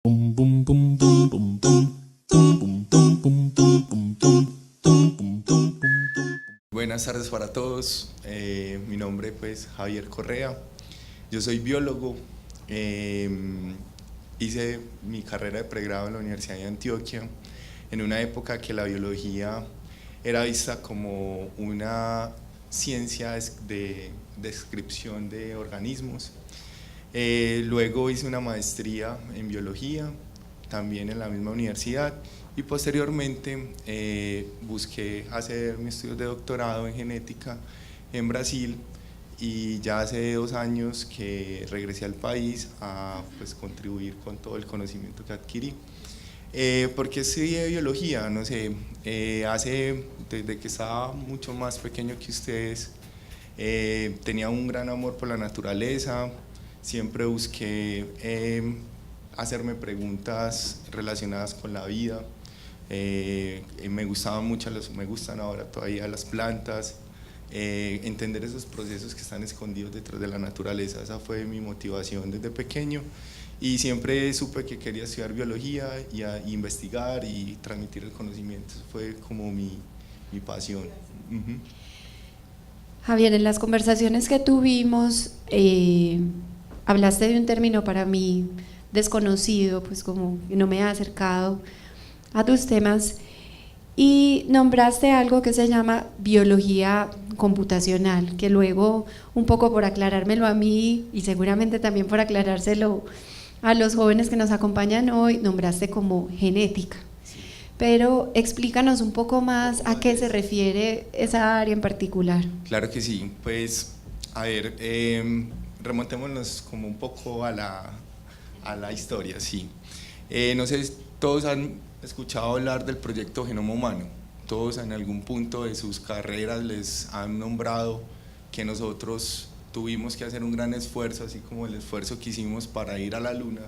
Bum, bum, bum, bum, bum, bum. Tum, bum, tum, bum, tum, bum, tum. Tum, bum, tum, bum, tum. Buenas tardes para todos. Mi nombre pues Javier Correa. Yo soy biólogo. Eh, Hice mi carrera de pregrado en la Universidad de Antioquia en una época que la biología era vista como una ciencia de descripción de organismos. Luego hice una maestría en biología, también en la misma universidad, y posteriormente busqué hacer mis estudios de doctorado en genética en Brasil, y ya hace 2 años que regresé al país a pues, contribuir con todo el conocimiento que adquirí. ¿Por qué estudié biología? No sé, desde que estaba mucho más pequeño que ustedes, tenía un gran amor por la naturaleza. Siempre busqué hacerme preguntas relacionadas con la vida. Me gustaban mucho, me gustan ahora todavía las plantas. Entender esos procesos que están escondidos detrás de la naturaleza. Esa fue mi motivación desde pequeño, y siempre supe que quería estudiar biología y investigar y transmitir el conocimiento. Eso fue como mi pasión. Javier, en las conversaciones que tuvimos, hablaste de un término para mí desconocido, pues como que no me ha acercado a tus temas, y nombraste algo que se llama biología computacional, que luego, un poco por aclarármelo a mí y seguramente también por aclarárselo a los jóvenes que nos acompañan hoy, nombraste como genética. Pero explícanos un poco más a qué se refiere esa área en particular. Claro que sí. Pues, a ver, remontémonos como un poco a la historia, sí. No sé, todos han escuchado hablar del proyecto Genoma Humano. Todos en algún punto de sus carreras les han nombrado que nosotros tuvimos que hacer un gran esfuerzo, así como el esfuerzo que hicimos para ir a la Luna.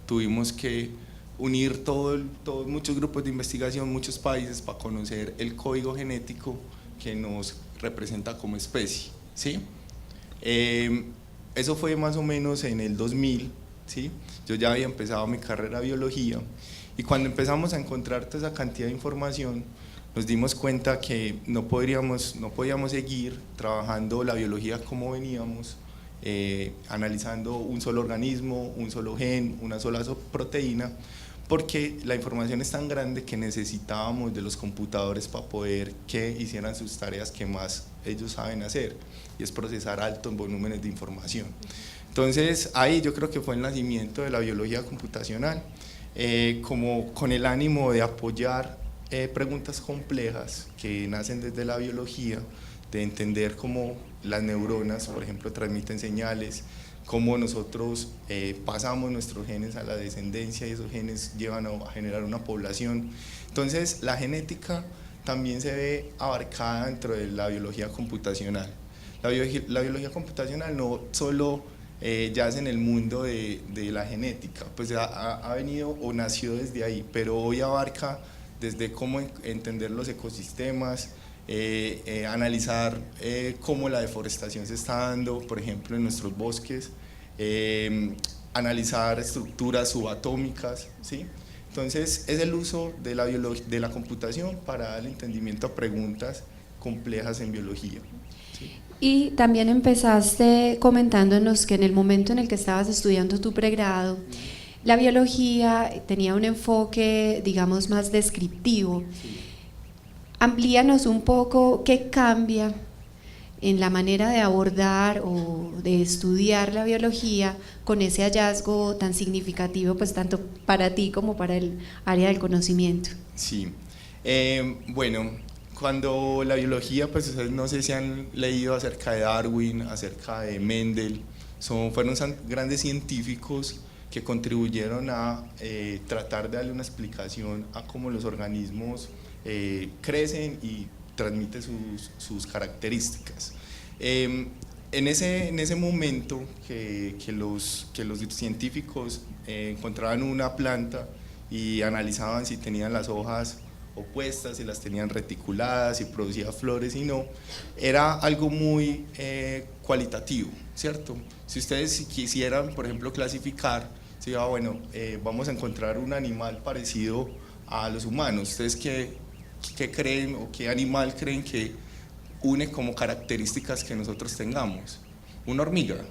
Tuvimos que unir muchos grupos de investigación, muchos países, para conocer el código genético que nos representa como especie, ¿sí? Eso fue más o menos en el 2000, ¿sí? Yo ya había empezado mi carrera de biología, y cuando empezamos a encontrar toda esa cantidad de información, nos dimos cuenta que no podíamos seguir trabajando la biología como veníamos, analizando un solo organismo, un solo gen, una sola proteína, porque la información es tan grande que necesitábamos de los computadores para poder que hicieran sus tareas que más ellos saben hacer, y es procesar altos volúmenes de información. Entonces ahí yo creo que fue el nacimiento de la biología computacional, como con el ánimo de apoyar preguntas complejas que nacen desde la biología, de entender cómo las neuronas, por ejemplo, transmiten señales, cómo nosotros pasamos nuestros genes a la descendencia, y esos genes llevan a generar una población. Entonces la genética también se ve abarcada dentro de la biología computacional. La biología computacional no solo yace en el mundo de la genética, pues ha venido o nació desde ahí, pero hoy abarca desde cómo entender los ecosistemas, analizar cómo la deforestación se está dando, por ejemplo, en nuestros bosques, analizar estructuras subatómicas, ¿sí? Entonces es el uso de la computación para dar entendimiento a preguntas complejas en biología. ¿Sí? Y también empezaste comentándonos que en el momento en el que estabas estudiando tu pregrado, la biología tenía un enfoque, digamos, más descriptivo. Sí. Amplíanos un poco qué cambia en la manera de abordar o de estudiar la biología con ese hallazgo tan significativo, pues tanto para ti como para el área del conocimiento. Sí. Bueno, cuando la biología, pues ustedes no sé si han leído acerca de Darwin, acerca de Mendel, fueron grandes científicos que contribuyeron a tratar de darle una explicación a cómo los organismos crecen y transmiten sus características. En ese momento que los científicos encontraban una planta y analizaban si tenían las hojas opuestas, si las tenían reticuladas, si producía flores y no, era algo muy cualitativo, ¿cierto? Si ustedes quisieran, por ejemplo, clasificar, Sí, bueno, vamos a encontrar un animal parecido a los humanos. ¿Ustedes qué creen o qué animal creen que une como características que nosotros tengamos? ¿Una hormiga?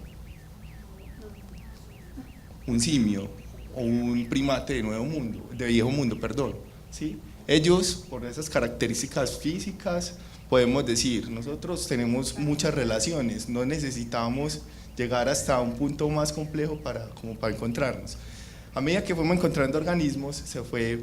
¿Un simio? ¿O un primate de nuevo mundo, de viejo mundo, perdón? ¿Sí? Ellos, por esas características físicas, podemos decir, nosotros tenemos muchas relaciones, no necesitamos llegar hasta un punto más complejo como para encontrarnos. A medida que fuimos encontrando organismos, se fue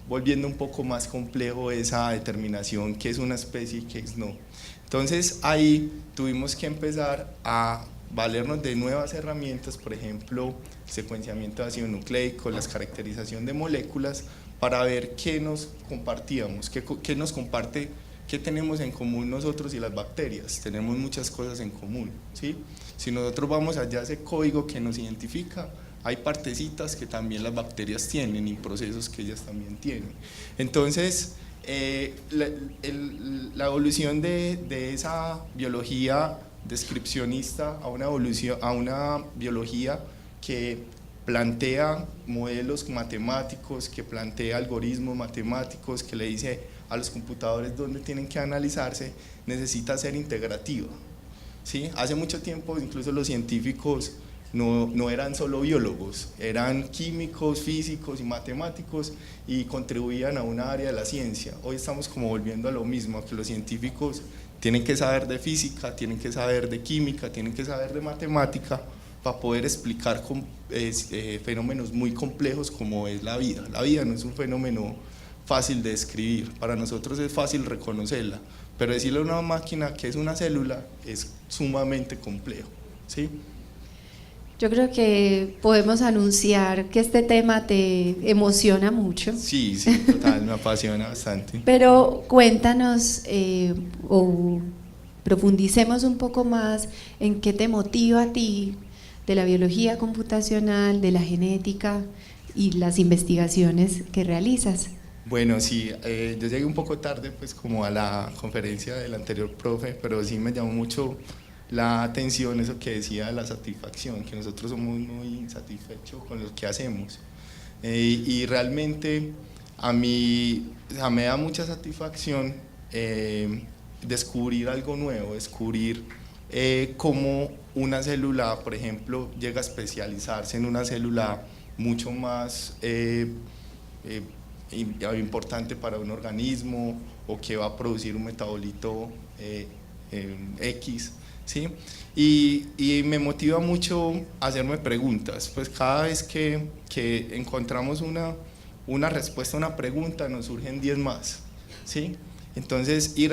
volviendo un poco más complejo esa determinación, qué es una especie y qué es no. Entonces ahí tuvimos que empezar a valernos de nuevas herramientas, por ejemplo, secuenciamiento de ácido nucleico, la caracterización de moléculas, para ver qué nos compartíamos, qué nos comparte, qué tenemos en común nosotros y las bacterias. Tenemos muchas cosas en común, ¿sí? Si nosotros vamos allá a ese código que nos identifica, hay partecitas que también las bacterias tienen y procesos que ellas también tienen. Entonces, la evolución de esa biología descripcionista a una biología que plantea modelos matemáticos, que plantea algoritmos matemáticos, que le dice a los computadores dónde tienen que analizarse, necesita ser integrativa. ¿Sí? Hace mucho tiempo incluso los científicos no eran solo biólogos, eran químicos, físicos y matemáticos y contribuían a una área de la ciencia. Hoy estamos como volviendo a lo mismo, a que los científicos tienen que saber de física, tienen que saber de química, tienen que saber de matemática para poder explicar fenómenos muy complejos como es la vida. La vida no es un fenómeno fácil de describir, para nosotros es fácil reconocerla, pero decirle a una máquina que es una célula es sumamente complejo, ¿sí? Yo creo que podemos anunciar que este tema te emociona mucho. Sí, sí, total, me apasiona bastante. Pero cuéntanos o profundicemos un poco más en qué te motiva a ti de la biología computacional, de la genética y las investigaciones que realizas. Bueno, sí, yo llegué un poco tarde pues como a la conferencia del anterior profe, pero sí me llamó mucho la atención eso que decía de la satisfacción, que nosotros somos muy satisfechos con lo que hacemos. Y realmente a mí me da mucha satisfacción descubrir algo nuevo, descubrir cómo una célula, por ejemplo, llega a especializarse en una célula mucho más importante para un organismo o que va a producir un metabolito X, ¿sí? Y me motiva mucho hacerme preguntas, pues cada vez que encontramos una respuesta a una pregunta nos surgen 10 más, ¿sí? Entonces ir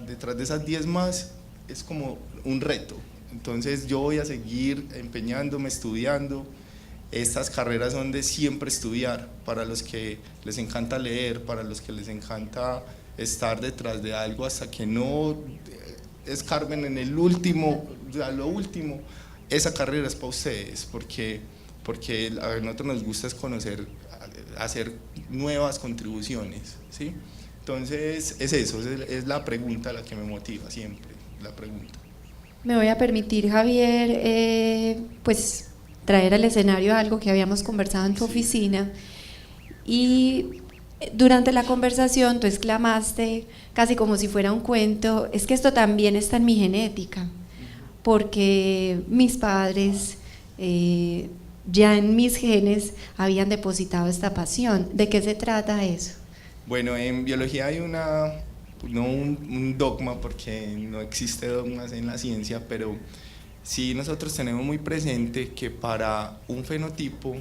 detrás de esas 10 más es como un reto. Entonces yo voy a seguir empeñándome, estudiando. Estas carreras son de siempre estudiar, para los que les encanta leer, para los que les encanta estar detrás de algo hasta que no escarben en el último, lo último. Esa carrera es para ustedes, porque a nosotros nos gusta es conocer, hacer nuevas contribuciones, ¿sí? Entonces es eso, es la pregunta la que me motiva siempre, la pregunta. Me voy a permitir, Javier, pues traer al escenario algo que habíamos conversado en tu oficina, y durante la conversación tú exclamaste, casi como si fuera un cuento, es que esto también está en mi genética, porque mis padres ya en mis genes habían depositado esta pasión. ¿De qué se trata eso? Bueno, en biología hay no un dogma, porque no existe dogmas en la ciencia, pero sí nosotros tenemos muy presente que para un fenotipo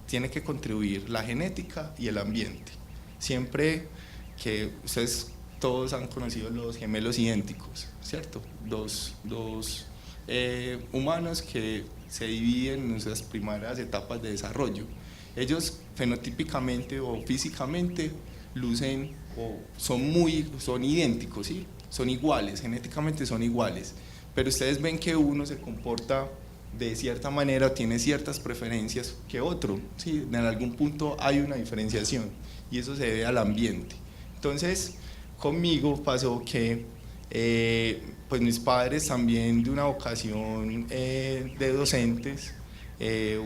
tiene que contribuir la genética y el ambiente. Siempre que ustedes todos han conocido los gemelos idénticos, ¿cierto? Dos humanos que se dividen en sus primeras etapas de desarrollo. Ellos fenotípicamente o físicamente lucen o son idénticos, ¿sí? Son iguales, genéticamente son iguales, pero ustedes ven que uno se comporta de cierta manera, tiene ciertas preferencias que otro, ¿sí? En algún punto hay una diferenciación y eso se debe al ambiente. Entonces conmigo pasó que pues mis padres también, de una vocación de docentes,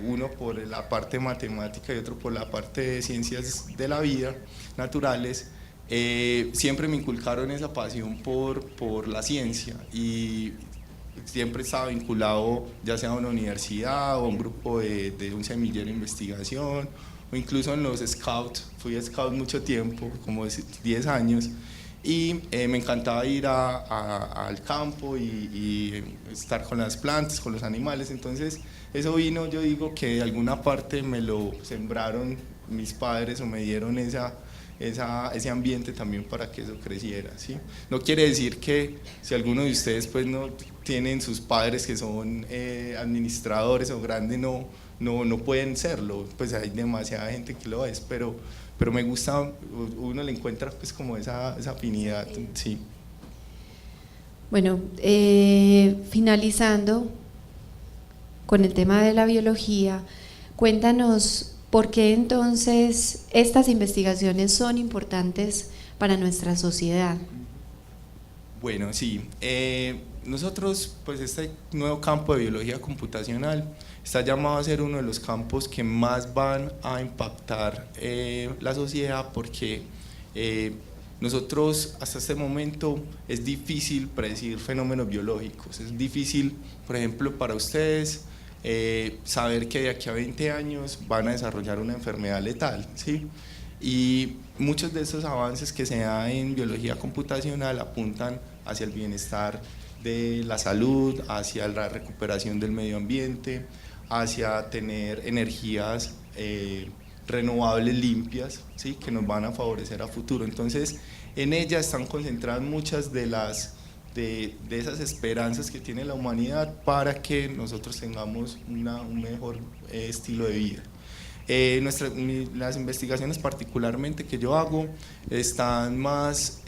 uno por la parte matemática y otro por la parte de ciencias de la vida naturales, siempre me inculcaron esa pasión por la ciencia y siempre estaba vinculado ya sea a una universidad o a un grupo de un semillero de investigación o incluso en los scouts. Fui scout mucho tiempo, como 10 años, y me encantaba ir al campo y estar con las plantas, con los animales. Entonces eso vino, yo digo que de alguna parte me lo sembraron mis padres o me dieron ese ambiente también para que eso creciera, ¿sí? No quiere decir que si alguno de ustedes pues no tienen sus padres que son administradores o grandes, no pueden serlo, pues hay demasiada gente que lo es, pero me gusta, uno le encuentra pues como esa afinidad, sí. Bueno, finalizando con el tema de la biología, cuéntanos por qué entonces estas investigaciones son importantes para nuestra sociedad. Bueno, sí, nosotros pues este nuevo campo de biología computacional está llamado a ser uno de los campos que más van a impactar la sociedad, porque nosotros hasta este momento es difícil predecir fenómenos biológicos, es difícil, por ejemplo, para ustedes saber que de aquí a 20 años van a desarrollar una enfermedad letal, ¿sí? Y muchos de esos avances que se dan en biología computacional apuntan hacia el bienestar de la salud, hacia la recuperación del medio ambiente, hacia tener energías renovables limpias, ¿sí? Que nos van a favorecer a futuro. Entonces, en ella están concentradas muchas de esas esperanzas que tiene la humanidad para que nosotros tengamos un mejor estilo de vida. Las investigaciones particularmente que yo hago están más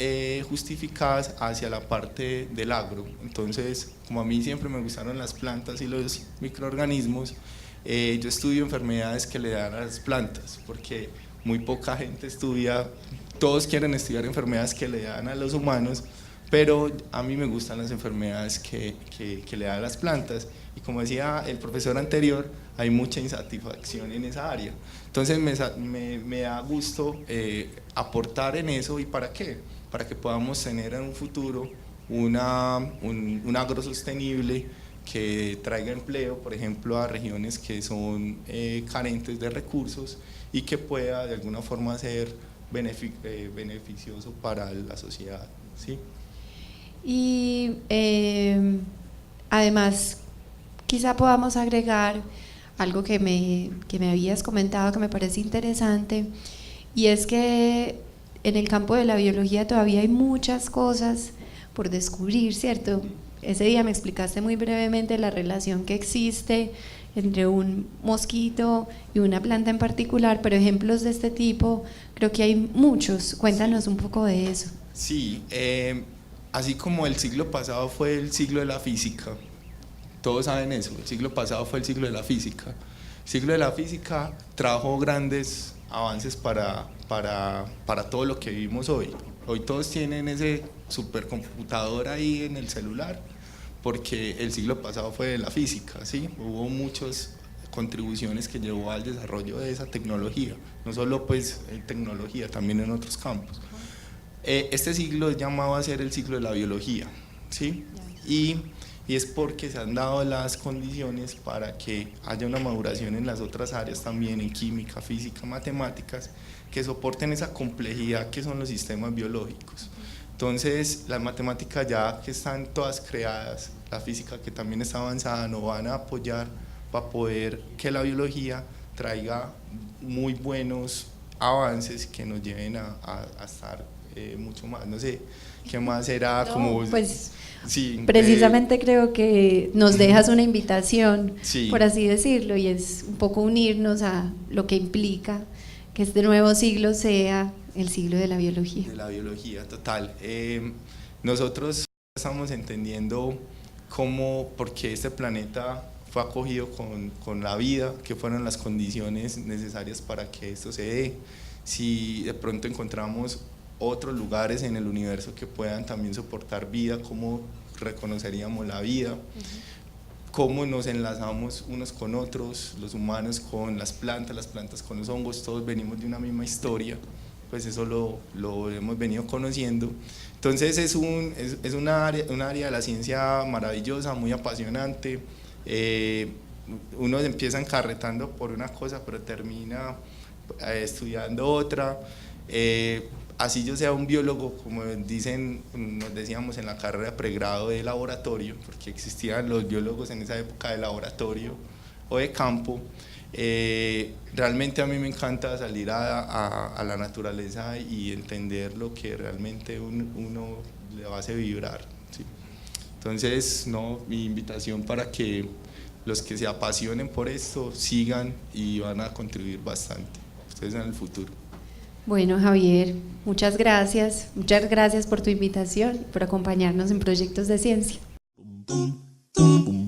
justificadas hacia la parte del agro. Entonces, como a mí siempre me gustaron las plantas y los microorganismos, yo estudio enfermedades que le dan a las plantas, porque muy poca gente estudia, todos quieren estudiar enfermedades que le dan a los humanos, pero a mí me gustan las enfermedades que le dan a las plantas, y como decía el profesor anterior, hay mucha insatisfacción en esa área. Entonces me da gusto aportar en eso. ¿Y para qué? Para que podamos tener en un futuro un agro sostenible que traiga empleo, por ejemplo, a regiones que son carentes de recursos y que pueda de alguna forma ser beneficioso para la sociedad, ¿sí? Y además, quizá podamos agregar algo que me habías comentado que me parece interesante, y es que en el campo de la biología todavía hay muchas cosas por descubrir, ¿cierto? Ese día me explicaste muy brevemente la relación que existe entre un mosquito y una planta en particular, pero ejemplos de este tipo creo que hay muchos. Cuéntanos un poco de eso. Sí, así como el siglo pasado fue el siglo de la física, todos saben eso, el siglo pasado fue el siglo de la física. El siglo de la física trajo grandes avances para todo lo que vivimos hoy. Hoy todos tienen ese supercomputador ahí en el celular, porque el siglo pasado fue de la física, ¿sí? Hubo muchas contribuciones que llevó al desarrollo de esa tecnología, no solo pues en tecnología, también en otros campos. Este siglo es llamado a ser el siglo de la biología, ¿sí? Y es porque se han dado las condiciones para que haya una maduración en las otras áreas también, en química, física, matemáticas, que soporten esa complejidad que son los sistemas biológicos. Entonces, las matemáticas ya que están todas creadas, la física que también está avanzada, nos van a apoyar para poder que la biología traiga muy buenos avances que nos lleven a estar mucho más. No sé, ¿qué más era? No, como pues sí, precisamente creo que nos dejas una invitación, sí, por así decirlo, y es un poco unirnos a lo que implica que este nuevo siglo sea el siglo de la biología. De la biología, total. Nosotros estamos entendiendo por qué este planeta fue acogido con la vida, qué fueron las condiciones necesarias para que esto se dé, si de pronto encontramos otros lugares en el universo que puedan también soportar vida, cómo reconoceríamos la vida, cómo nos enlazamos unos con otros, los humanos con las plantas con los hongos, todos venimos de una misma historia, pues eso lo hemos venido conociendo. Entonces es un área de la ciencia maravillosa, muy apasionante. Uno empieza encarretando por una cosa, pero termina estudiando otra. Así yo sea un biólogo, como nos decíamos en la carrera de pregrado de laboratorio, porque existían los biólogos en esa época de laboratorio o de campo. Realmente a mí me encanta salir a la naturaleza y entender lo que realmente uno le hace vibrar, ¿sí? Entonces, no, mi invitación para que los que se apasionen por esto sigan y van a contribuir bastante, ustedes en el futuro. Bueno, Javier, muchas gracias por tu invitación y por acompañarnos en Proyectos de Ciencia. Boom, boom, boom, boom.